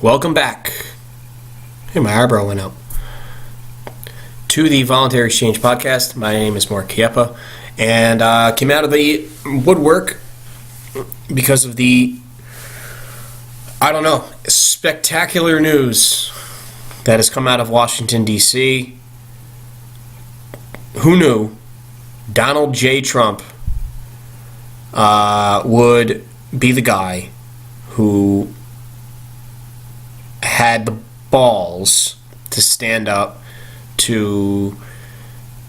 Welcome back. Hey, my eyebrow went up. To the Voluntary Exchange Podcast. My name is Mark Kiepa, and came out of the woodwork because of the, spectacular news that has come out of Washington, D.C. Who knew Donald J. Trump would be the guy who had the balls to stand up to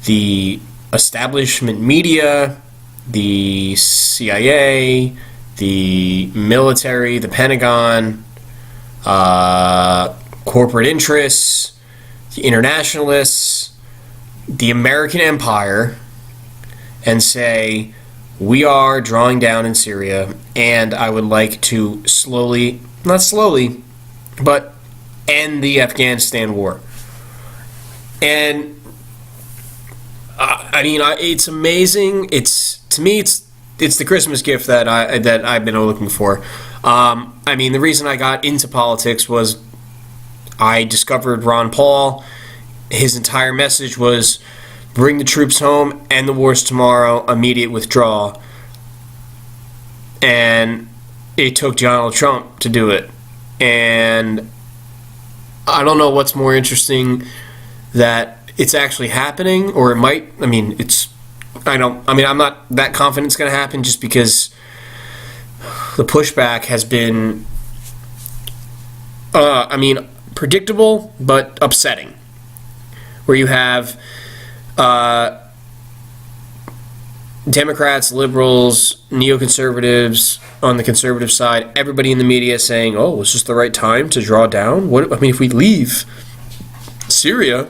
the establishment media, the CIA, the military, the Pentagon, corporate interests, the internationalists, the American empire, and say, we are drawing down in Syria, and I would like to but end the Afghanistan war. And it's amazing. To me, it's the Christmas gift that I've been looking for. The reason I got into politics was I discovered Ron Paul. His entire message was bring the troops home, end the wars tomorrow, immediate withdrawal. And it took Donald Trump to do it. And I don't know what's more interesting, that it's actually happening, or it might. I'm not that confident it's going to happen, just because the pushback has been, predictable but upsetting. Where you have Democrats, liberals, neoconservatives on the conservative side, everybody in the media saying, "Oh, it's just the right time to draw down." If we leave Syria,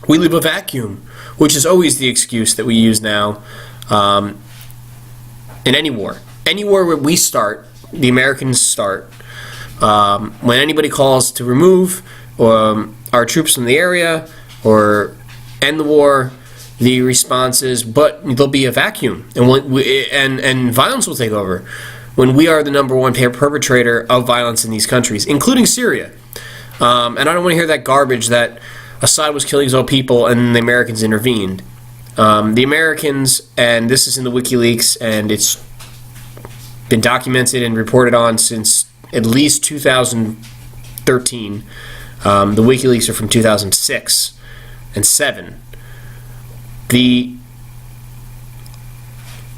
we leave a vacuum, which is always the excuse that we use now in any war. Any war where we start, the Americans start. When anybody calls to remove our troops from the area or end the war, the response is, but there'll be a vacuum, and violence will take over when we are the number one perpetrator of violence in these countries, including Syria. And I don't want to hear that garbage that Assad was killing his own people and the Americans intervened. The Americans, and this is in the WikiLeaks, and it's been documented and reported on since at least 2013. The WikiLeaks are from 2006 and 7. The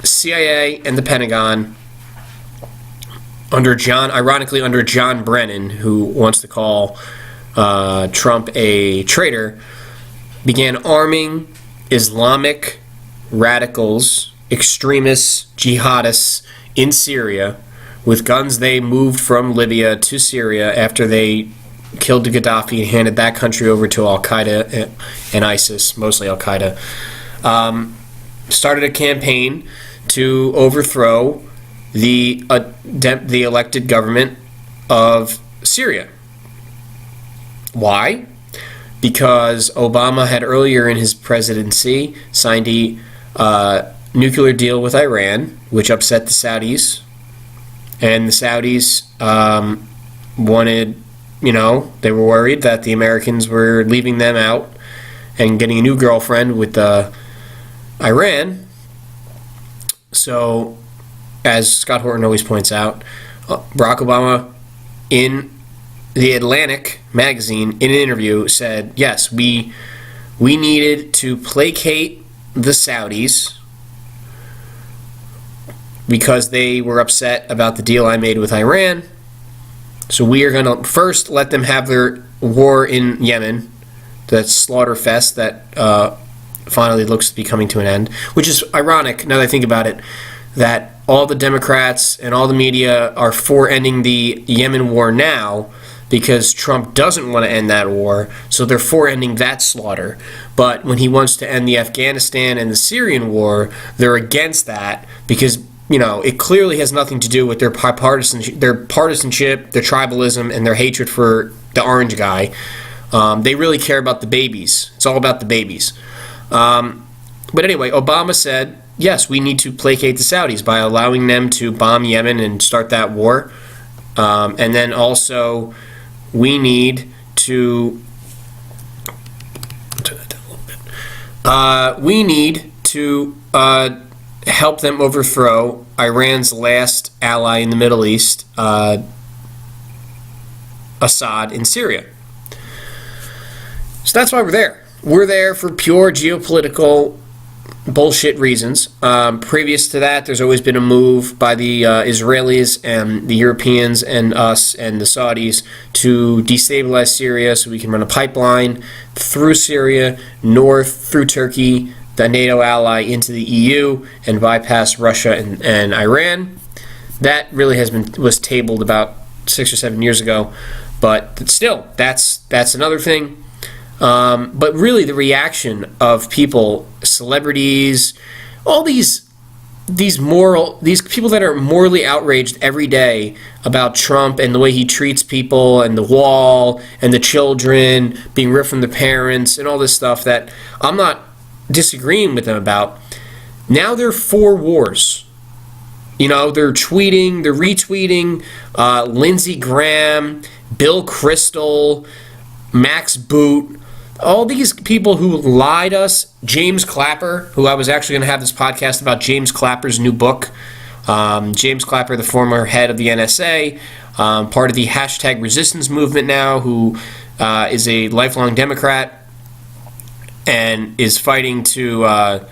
CIA and the Pentagon, under John Brennan, who wants to call Trump a traitor, began arming Islamic radicals, extremists, jihadists in Syria with guns they moved from Libya to Syria after they killed Gaddafi and handed that country over to Al-Qaeda and ISIS, mostly Al-Qaeda. Started a campaign to overthrow the elected government of Syria. Why? Because Obama had earlier in his presidency signed a nuclear deal with Iran, which upset the Saudis. And the Saudis wanted, they were worried that the Americans were leaving them out and getting a new girlfriend with Iran. So, as Scott Horton always points out, Barack Obama, in the Atlantic magazine, in an interview, said, yes, we needed to placate the Saudis because they were upset about the deal I made with Iran. So we are going to first let them have their war in Yemen, that slaughter fest that finally looks to be coming to an end, which is ironic, now that I think about it, that all the Democrats and all the media are for ending the Yemen war now because Trump doesn't want to end that war, so they're for ending that slaughter. But when he wants to end the Afghanistan and the Syrian war, they're against that because, it clearly has nothing to do with their partisanship, their tribalism, and their hatred for the orange guy. They really care about the babies. It's all about the babies. But anyway, Obama said, yes, we need to placate the Saudis by allowing them to bomb Yemen and start that war. And then also we need to help them overthrow Iran's last ally in the Middle East, Assad in Syria. So that's why we're there. We're there for pure geopolitical bullshit reasons. Previous to that, there's always been a move by the Israelis and the Europeans and us and the Saudis to destabilize Syria so we can run a pipeline through Syria, north through Turkey, the NATO ally, into the EU, and bypass Russia and Iran. That really was tabled about 6 or 7 years ago, but still, that's another thing. But really, the reaction of people, celebrities, all these people that are morally outraged every day about Trump and the way he treats people and the wall and the children being ripped from the parents and all this stuff that I'm not disagreeing with them about. Now they're for wars. They're tweeting, they're retweeting Lindsey Graham, Bill Kristol, Max Boot, all these people who lied us. James Clapper, who I was actually going to have this podcast about James Clapper's new book. James Clapper, the former head of the NSA, part of the hashtag resistance movement now, who is a lifelong Democrat and is fighting to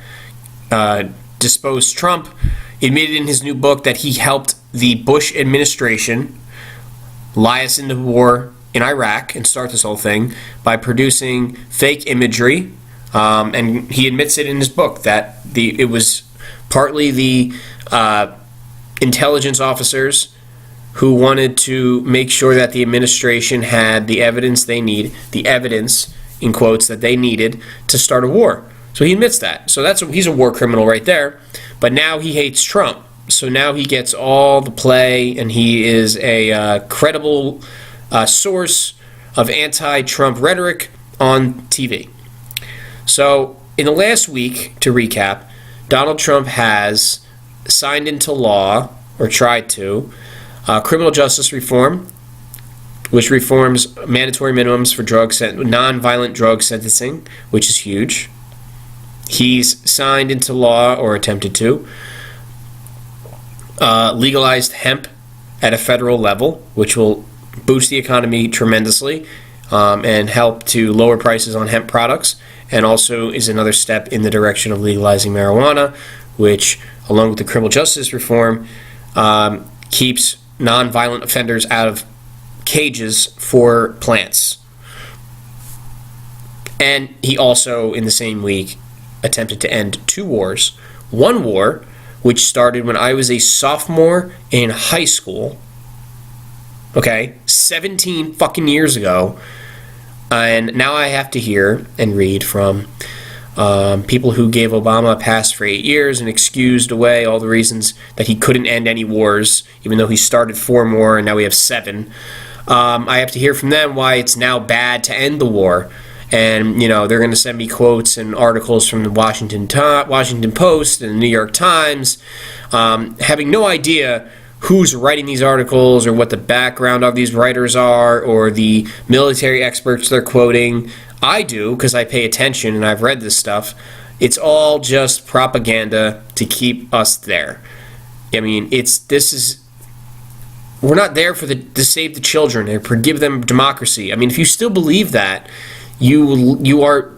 dispose Trump, admitted in his new book that he helped the Bush administration lie us into war in Iraq and start this whole thing by producing fake imagery, and he admits it in his book that it was partly the intelligence officers who wanted to make sure that the administration had the evidence the evidence in quotes that they needed to start a war. So he admits that. So he's a war criminal right there. But now he hates Trump. So now he gets all the play, and he is a credible source of anti-Trump rhetoric on TV. So in the last week, to recap, Donald Trump has signed into law, or tried to, criminal justice reform, which reforms mandatory minimums for non-violent drug sentencing, which is huge. He's signed into law, or attempted to, legalized hemp at a federal level, which will boost the economy tremendously and help to lower prices on hemp products, and also is another step in the direction of legalizing marijuana, which, along with the criminal justice reform, keeps non-violent offenders out of cages for plants. And he also, in the same week, attempted to end 2 wars. One war, which started when I was a sophomore in high school, 17 fucking years ago, and now I have to hear and read from people who gave Obama a pass for 8 years and excused away all the reasons that he couldn't end any wars, even though he started 4 more and now we have 7. I have to hear from them why it's now bad to end the war. And, they're going to send me quotes and articles from the Washington Post and the New York Times, having no idea who's writing these articles or what the background of these writers are or the military experts they're quoting. I do, because I pay attention and I've read this stuff. It's all just propaganda to keep us there. I mean, we're not there to save the children or to give them democracy. I mean, if you still believe that, you are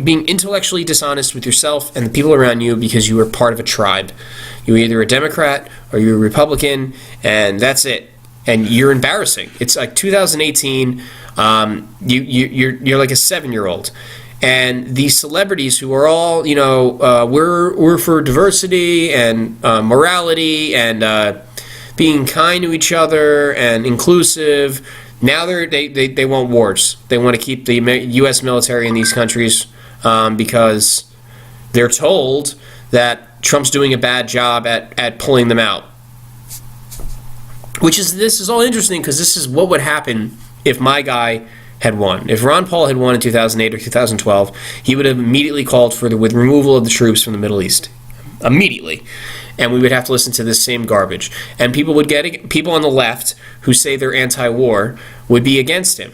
being intellectually dishonest with yourself and the people around you, because you are part of a tribe. You're either a Democrat or you're a Republican, and that's it. And you're embarrassing. It's like 2018. You're like a 7-year-old. And these celebrities who are all, we're for diversity and morality and being kind to each other and inclusive. Now they want wars. They want to keep the U.S. military in these countries because they're told that Trump's doing a bad job at pulling them out. This is all interesting, because this is what would happen if my guy had won. If Ron Paul had won in 2008 or 2012, he would have immediately called for the removal of the troops from the Middle East. Immediately. and we would have to listen to this same garbage. And people on the left who say they're anti-war would be against him.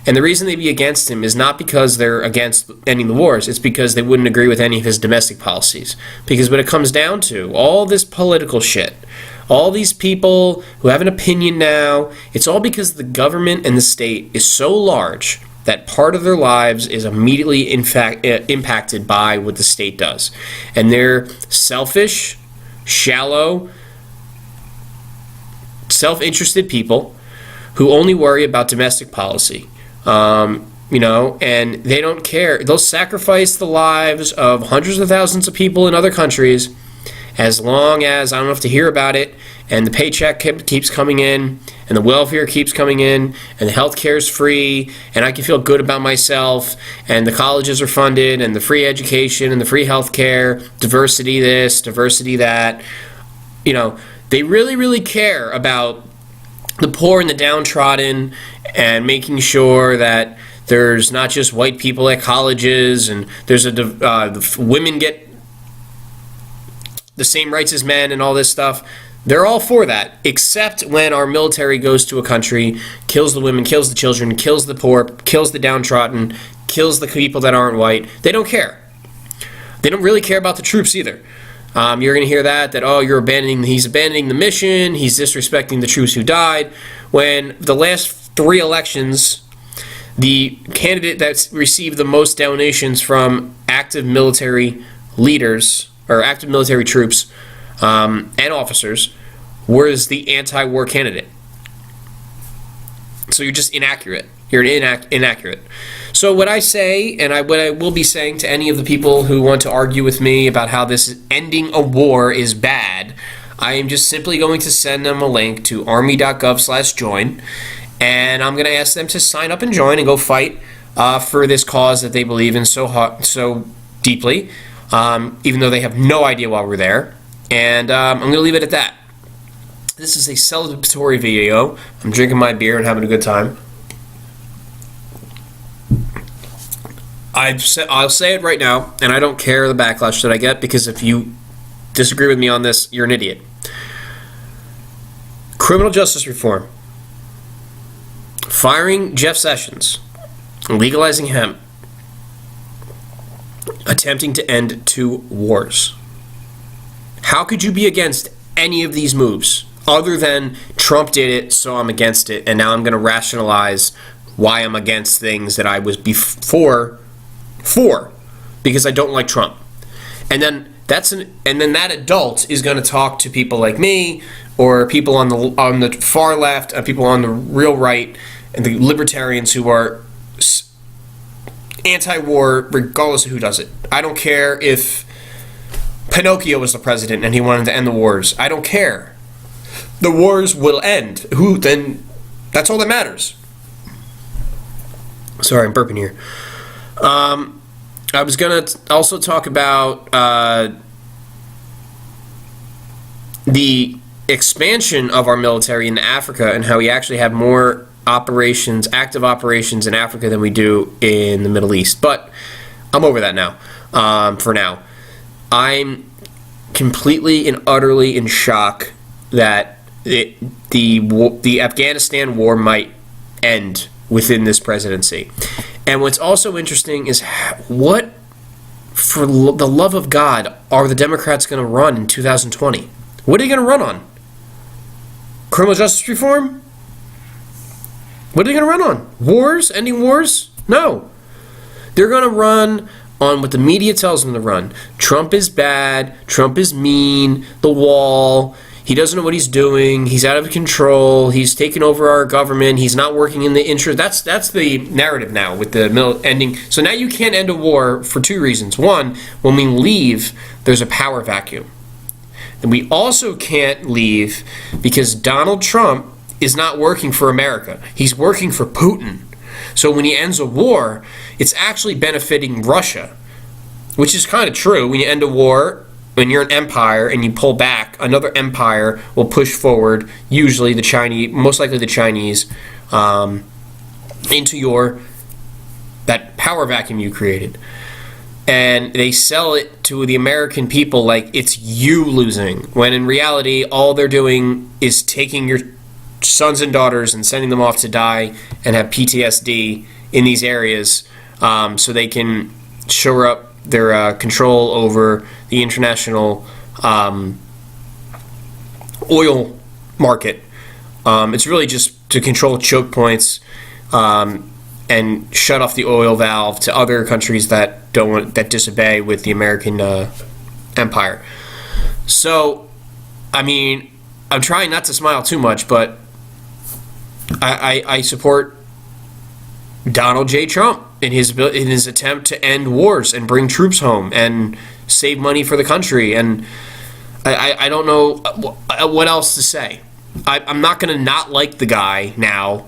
And the reason they'd be against him is not because they're against ending the wars, it's because they wouldn't agree with any of his domestic policies. Because when it comes down to all this political shit, all these people who have an opinion now, it's all because the government and the state is so large that part of their lives is immediately impacted by what the state does. And they're selfish, shallow, self-interested people who only worry about domestic policy. And they don't care. They'll sacrifice the lives of hundreds of thousands of people in other countries as long as I don't have to hear about it, and the paycheck keeps coming in, and the welfare keeps coming in, and the health care is free, and I can feel good about myself, and the colleges are funded, and the free education, and the free health care, diversity this, diversity that. They really, really care about the poor and the downtrodden, and making sure that there's not just white people at colleges, and there's women get the same rights as men and all this stuff. They're all for that, except when our military goes to a country, kills the women, kills the children, kills the poor, kills the downtrodden, kills the people that aren't white. They don't care. They don't really care about the troops either. You're going to hear that he's abandoning the mission, he's disrespecting the troops who died, when the last 3 elections, the candidate that's received the most donations from active military leaders, or active military troops, and officers, was the anti-war candidate. So you're just inaccurate. You're inaccurate. So what I say, and what I will be saying to any of the people who want to argue with me about how this ending a war is bad, I am just simply going to send them a link to army.gov/join, and I'm going to ask them to sign up and join and go fight for this cause that they believe in so deeply, even though they have no idea why we're there. And I'm going to leave it at that. This is a celebratory video. I'm drinking my beer and having a good time. I'll say it right now, and I don't care the backlash that I get, because if you disagree with me on this, you're an idiot. Criminal justice reform. Firing Jeff Sessions. Legalizing hemp. Attempting to end 2 wars. How could you be against any of these moves other than Trump did it, so I'm against it, and now I'm going to rationalize why I'm against things that I was before for, because I don't like Trump. And then that adult is going to talk to people like me, or people on the far left, people on the real right, and the libertarians who are anti-war regardless of who does it. I don't care if Pinocchio was the president and he wanted to end the wars. I don't care. The wars will end. Then that's all that matters. Sorry, I'm burping here. I was going to also talk about the expansion of our military in Africa, and how we actually have more active operations in Africa than we do in the Middle East. But I'm over that now, for now. I'm completely and utterly in shock that the Afghanistan war might end within this presidency. And what's also interesting is what, for the love of God, are the Democrats going to run in 2020? What are they going to run on? Criminal justice reform? What are they going to run on? Wars? Ending wars? No. They're going to run on what the media tells them to run. Trump is bad. Trump is mean. The wall. He doesn't know what he's doing. He's out of control. He's taken over our government. He's not working in the interest. That's the narrative now with the ending. So now you can't end a war for 2 reasons. One, when we leave, there's a power vacuum. And we also can't leave because Donald Trump is not working for America. He's working for Putin. So when he ends a war, it's actually benefiting Russia, which is kind of true. When you end a war, when you're an empire and you pull back, another empire will push forward, usually the Chinese, most likely the Chinese, into that power vacuum you created. and they sell it to the American people like it's you losing, when in reality all they're doing is taking your sons and daughters and sending them off to die and have PTSD in these areas, so they can shore up their control over the international oil market. It's really just to control choke points, and shut off the oil valve to other countries that disobey with the American empire. So, I mean, I'm trying not to smile too much, but I support Donald J. Trump in his attempt to end wars and bring troops home and save money for the country. And I don't know what else to say. I'm not going to not like the guy now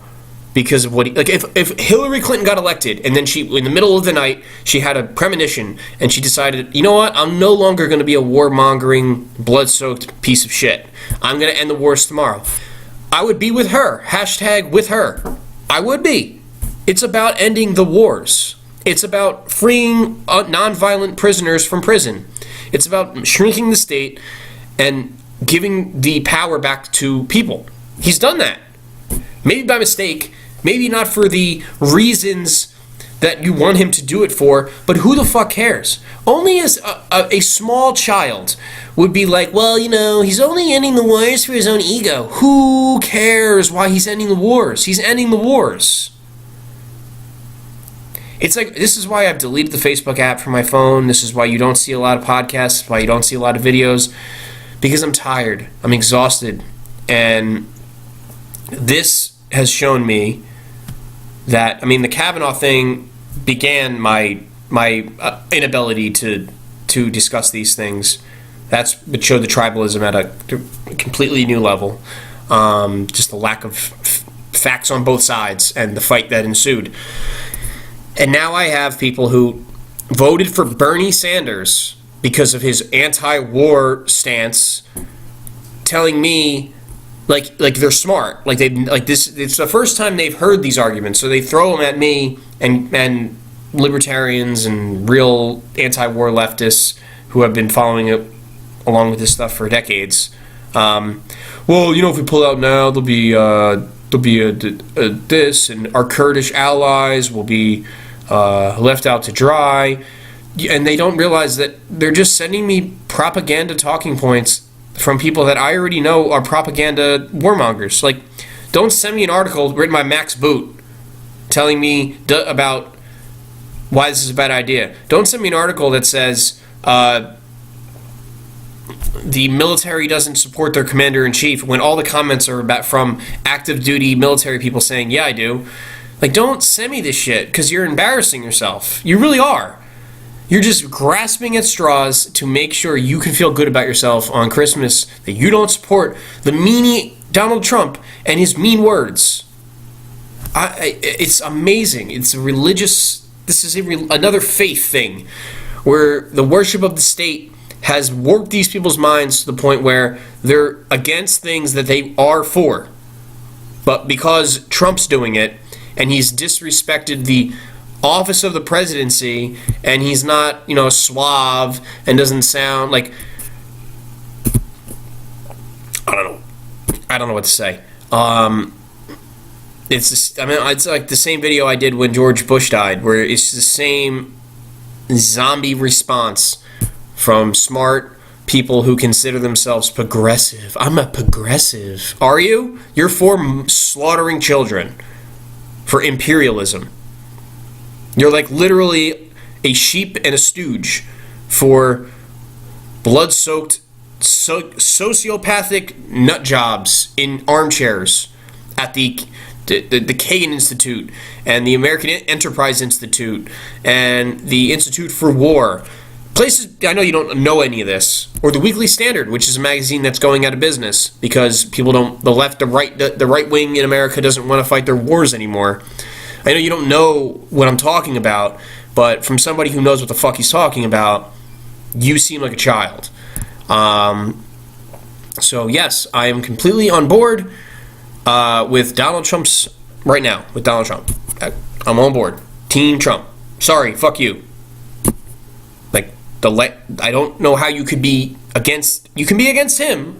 because of what he, like, if Hillary Clinton got elected and then she, in the middle of the night, she had a premonition and she decided, you know what, I'm no longer going to be a warmongering, blood-soaked piece of shit. I'm going to end the wars tomorrow. I would be with her. Hashtag with her. I would be. It's about ending the wars. It's about freeing nonviolent prisoners from prison. It's about shrinking the state and giving the power back to people. He's done that. Maybe by mistake, maybe not for the reasons that you want him to do it for, but who the fuck cares? Only as a small child would be like, well, you know, he's only ending the wars for his own ego. Who cares why he's ending the wars? He's ending the wars. It's like, this is why I've deleted the Facebook app from my phone. This is why you don't see a lot of podcasts, why you don't see a lot of videos, because I'm tired. I'm exhausted. And this has shown me that, I mean, the Kavanaugh thing began my inability to discuss these things. That's what showed the tribalism at a completely new level. Just the lack of facts on both sides and the fight that ensued. And now I have people who voted for Bernie Sanders because of his anti-war stance, telling me like they're smart, like this. It's the first time they've heard these arguments, so they throw them at me and libertarians and real anti-war leftists who have been following it along with this stuff for decades. Well, you know, if we pull out now, there'll be this, and our Kurdish allies will be left out to dry. And they don't realize that they're just sending me propaganda talking points from people that I already know are propaganda warmongers. Like, don't send me an article written by Max Boot telling me about why this is a bad idea. Don't send me an article that says the military doesn't support their commander-in-chief when all the comments are from active duty military people saying, yeah, I do. Like, don't send me this shit, because you're embarrassing yourself. You really are. You're just grasping at straws to make sure you can feel good about yourself on Christmas, that you don't support the meanie Donald Trump and his mean words. It's amazing. It's a religious, this is another faith thing, where the worship of the state has warped these people's minds to the point where they're against things that they are for. But because Trump's doing it, and he's disrespected the office of the presidency, and he's not, you know, suave and doesn't sound like, I don't know what to say. It's just, I mean, it's like the same video I did when George Bush died, where it's the same zombie response from smart people who consider themselves progressive. I'm a progressive. Are you? You're for slaughtering children, for imperialism. You're like literally a sheep and a stooge for blood-soaked, sociopathic nut jobs in armchairs at the Kagan Institute and the American Enterprise Institute and the Institute for War. Places, I know you don't know any of this. Or the Weekly Standard, which is a magazine that's going out of business because people don't, the left, the right wing in America doesn't want to fight their wars anymore. I know you don't know what I'm talking about, but from somebody who knows what the fuck he's talking about, you seem like a child. So yes, I am completely on board with Donald Trump's, right now, with Donald Trump. I'm on board. Team Trump. Sorry, fuck you. I don't know how you could be against. You can be against him,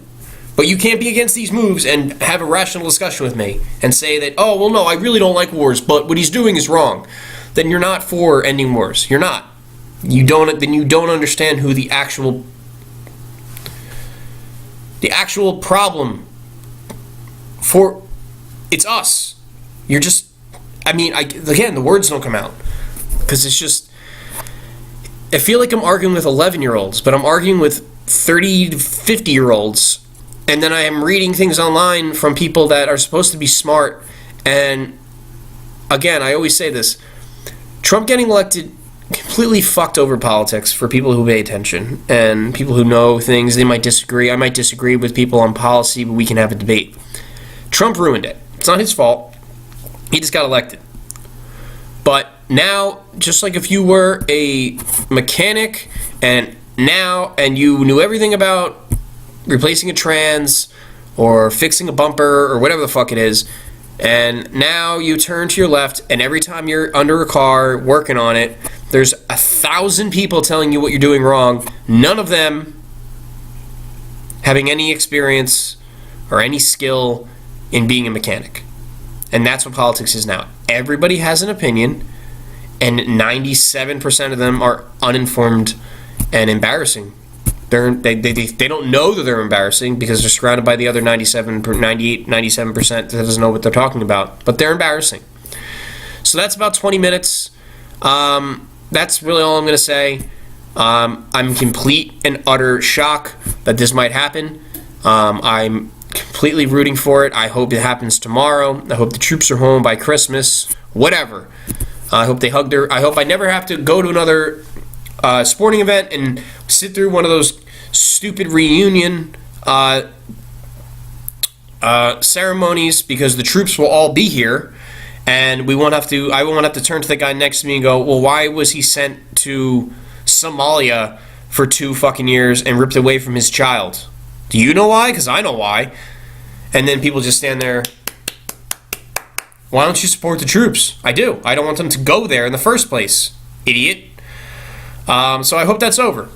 but you can't be against these moves and have a rational discussion with me and say that, oh, well, no, I really don't like wars, but what he's doing is wrong. Then you're not for ending wars. You're not. Then you don't understand who the actual problem for. It's us. You're just. I mean, again, the words don't come out because it's just. I feel like I'm arguing with 11-year-olds, but I'm arguing with 30 to 50-year-olds, and then I am reading things online from people that are supposed to be smart. And again, I always say this: Trump getting elected completely fucked over politics for people who pay attention and people who know things. They might disagree. I might disagree with people on policy, but we can have a debate. Trump ruined it. It's not his fault. He just got elected. But now, just like if you were a mechanic and you knew everything about replacing a trans or fixing a bumper or whatever the fuck it is, and now you turn to your left, and every time you're under a car working on it, there's 1,000 people telling you what you're doing wrong, none of them having any experience or any skill in being a mechanic. And that's what politics is now. Everybody has an opinion, and 97% of them are uninformed and embarrassing. They don't know that they're embarrassing because they're surrounded by the other 97% that doesn't know what they're talking about. But they're embarrassing. So that's about 20 minutes. That's really all I'm going to say. I'm in complete and utter shock that this might happen. I'm completely rooting for it. I hope it happens tomorrow. I hope the troops are home by Christmas. Whatever. I hope they hug their. I hope I never have to go to another sporting event and sit through one of those stupid reunion ceremonies because the troops will all be here, and we won't have to. I won't have to turn to the guy next to me and go, "Well, why was he sent to Somalia for 2 fucking years and ripped away from his child?" Do you know why? Because I know why. And then people just stand there. Why don't you support the troops? I do. I don't want them to go there in the first place, idiot. So I hope that's over.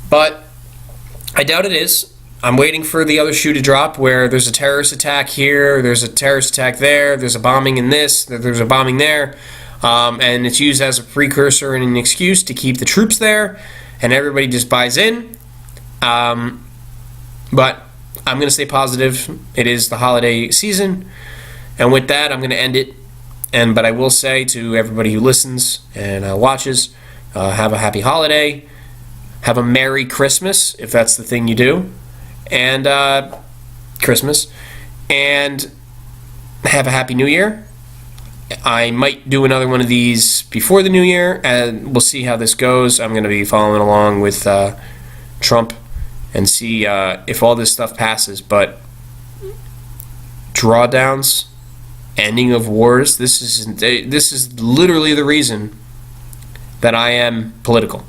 But I doubt it is. I'm waiting for the other shoe to drop where there's a terrorist attack here, there's a terrorist attack there, there's a bombing in this, there's a bombing there. And it's used as a precursor and an excuse to keep the troops there. And everybody just buys in. But I'm going to stay positive. It is the holiday season. And with that, I'm going to end it. But I will say to everybody who listens and watches, have a happy holiday. Have a Merry Christmas, if that's the thing you do. And Christmas. And have a Happy New Year. I might do another one of these before the New Year. And we'll see how this goes. I'm going to be following along with Trump and see if all this stuff passes. But drawdowns, ending of wars, this is literally the reason that I am political,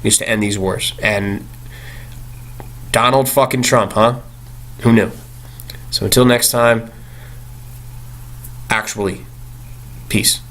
is to end these wars. And Donald fucking Trump, huh? Who knew? So until next time, actually, peace.